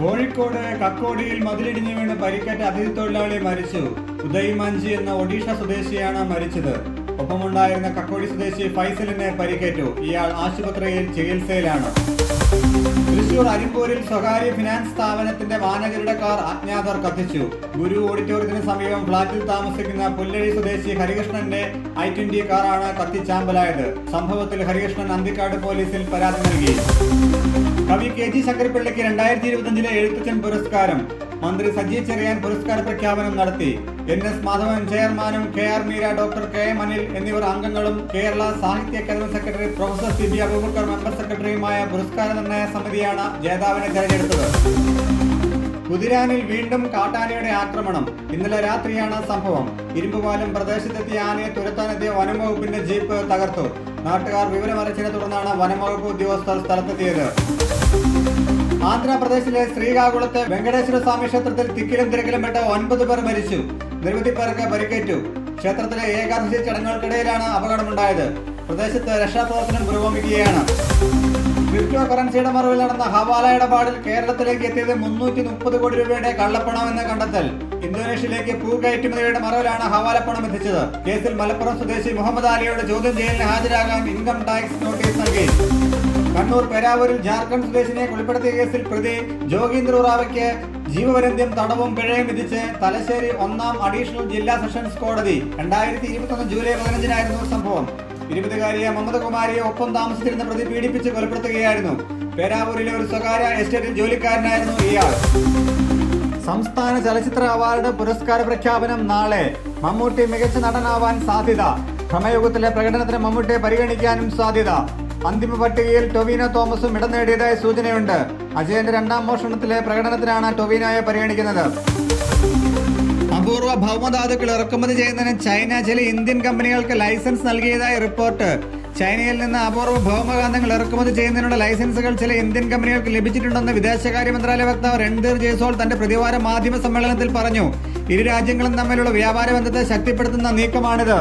കോഴിക്കോട് കക്കോടിയിൽ മതിലിടിഞ്ഞു വീണ് പരിക്കേറ്റ അതിഥി തൊഴിലാളി മരിച്ചു. ഉദയ് മാഞ്ചി എന്ന ഒഡീഷ സ്വദേശിയാണ് മരിച്ചത്. ഒപ്പമുണ്ടായിരുന്ന കക്കോടി സ്വദേശി ഫൈസലിന് പരിക്കേറ്റു. ഇയാൾ ആശുപത്രിയിൽ ചികിത്സയിലാണ്. തൃശൂർ അരിമ്പൂരിൽ സ്വകാര്യ ഫിനാൻസ് സ്ഥാപനത്തിന്റെ മാനേജറുടെ കാർ അജ്ഞാതർ കത്തിച്ചു. ഗുരു ഓഡിറ്റോറിയത്തിന് സമീപം ഫ്ളാറ്റിൽ താമസിക്കുന്ന പുല്ലഴി സ്വദേശി ഹരികൃഷ്ണന്റെ i20 കാറാണ് കത്തിച്ചാമ്പലായത്. സംഭവത്തിൽ ഹരികൃഷ്ണൻ അന്തിക്കാട് പോലീസിൽ പരാതി നൽകി. കവി KG ശങ്കരപ്പിള്ളയ്ക്ക് 2025 എഴുത്തച്ഛൻ പുരസ്കാരം. മന്ത്രി സജി ചെറിയാൻ പുരസ്കാര പ്രഖ്യാപനം നടത്തി. NS മാധവൻ ചെയർമാനും KR Meera, doctor KM Anil എന്നിവർ അംഗങ്ങളും Kerala Sahitya Akademi secretary professor CB Abubakar member സെക്രട്ടറിയുമായ പുരസ്കാര നിർണയ സമിതിയാണ് ജേതാവിനെ തെരഞ്ഞെടുത്തത്. കുതിരാനിൽ വീണ്ടും കാട്ടാനയുടെ ആക്രമണം. ഇന്നലെ രാത്രിയാണ് സംഭവം. ഇരുമ്പുപാലം പ്രദേശത്തെത്തിയ ആനയെ തുരത്താനെത്തിയ വനംവകുപ്പിന്റെ ജീപ്പ് തകർത്തു. നാട്ടുകാർ വിവരമറിച്ചതിനെ തുടർന്നാണ് വനംവകുപ്പ് ഉദ്യോഗസ്ഥർ സ്ഥലത്തെത്തിയത്. ആന്ധ്രാപ്രദേശിലെ ശ്രീകാകുളത്ത് വെങ്കടേശ്വര സ്വാമി ക്ഷേത്രത്തിൽ തിക്കിലും തിരക്കിലും പെട്ട 9 പേർ മരിച്ചു. നിരവധി പേർക്ക് പരിക്കേറ്റു. ക്ഷേത്രത്തിലെ ഏകാദശി ചടങ്ങുകൾക്കിടയിലാണ് അപകടമുണ്ടായത്. പ്രദേശത്ത് രക്ഷാപ്രവർത്തനം പുരോഗമിക്കുകയാണ്. ക്രിപ്റ്റോ കറൻസിയുടെ മറവിൽ നടന്ന ഹവാല ഇടപാടിൽ കേരളത്തിലേക്ക് എത്തിയത് 330 കോടി രൂപയുടെ കള്ളപ്പണമെന്ന് കണ്ടെത്തൽ. ഇന്തോനേഷ്യയിലേക്ക് പൂ കയറ്റുമതിയുടെ മറവിലാണ് ഹവാലപ്പണം എത്തിച്ചത്. കേസിൽ മലപ്പുറം സ്വദേശി മുഹമ്മദ് അലിയോട് ചോദ്യം ചെയ്യലിന് ഹാജരാകാൻ ഇൻകം ടാക്സ് നോട്ടീസ് നൽകി. കണ്ണൂർ പേരാവൂരിൽ ജാർഖണ്ഡ് സ്വദേശിനെ കൊലപ്പെടുത്തിയ കേസിൽ പ്രതി ജോഗീന്ദ്ര ഉറാവയ്ക്ക് ജീവപര്യന്തം തടവും പിഴയും വിധിച്ച് തലശ്ശേരി 1ാം അഡീഷണൽ ജില്ലാ സെഷൻസ് കോടതി. 2021 ജൂലൈ 15-നായിരുന്നു സംഭവം. 20-കാരിയെ മുഹമ്മദ് കുമാരിയെ ഒപ്പം താമസിച്ചിരുന്ന പ്രതി പീഡിപ്പിച്ച് കൊലപ്പെടുത്തുകയായിരുന്നു. പേരാവൂരിലെ ഒരു സ്വകാര്യ എസ്റ്റേറ്റിൽ ജോലിക്കാരനായിരുന്നു ഇയാൾ. സംസ്ഥാന ചലച്ചിത്ര അവാർഡ് പുരസ്കാര പ്രഖ്യാപനം നാളെ. മമ്മൂട്ടി മികച്ച നടനാവാൻ സാധ്യത. ഭ്രമയുഗത്തിലെ പ്രകടനത്തിന് മമ്മൂട്ടിയെ പരിഗണിക്കാനും സാധ്യത. അന്തിമ പട്ടികയിൽ ടൊവിനോ തോമസും ഇടം നേടിയതായി സൂചനയുണ്ട്. അജയന്റെ 2ാം മോഷണത്തിലെ പ്രകടനത്തിനാണ് ടൊവിനോയെ പരിഗണിക്കുന്നത്. അപൂർവ ഭൗമധാതുക്കൾ ഇറക്കുമതി ചെയ്യുന്നതിന് ചൈന ചില ഇന്ത്യൻ കമ്പനികൾക്ക് ലൈസൻസ് നൽകിയതായി റിപ്പോർട്ട്. ചൈനയിൽ നിന്ന് അപൂർവ ഭൗമകാന്തങ്ങൾ ഇറക്കുമതി ചെയ്യുന്നതിനുള്ള ലൈസൻസുകൾ ചില ഇന്ത്യൻ കമ്പനികൾക്ക് ലഭിച്ചിട്ടുണ്ടെന്ന് വിദേശകാര്യ മന്ത്രാലയ വക്താവ് രൺധീർ ജയ്സ്വാൾ തന്റെ പ്രതിവാര മാധ്യമ സമ്മേളനത്തിൽ പറഞ്ഞു. ഇരു രാജ്യങ്ങളും തമ്മിലുള്ള വ്യാപാര ബന്ധത്തെ ശക്തിപ്പെടുത്തുന്ന നീക്കമാണിത്.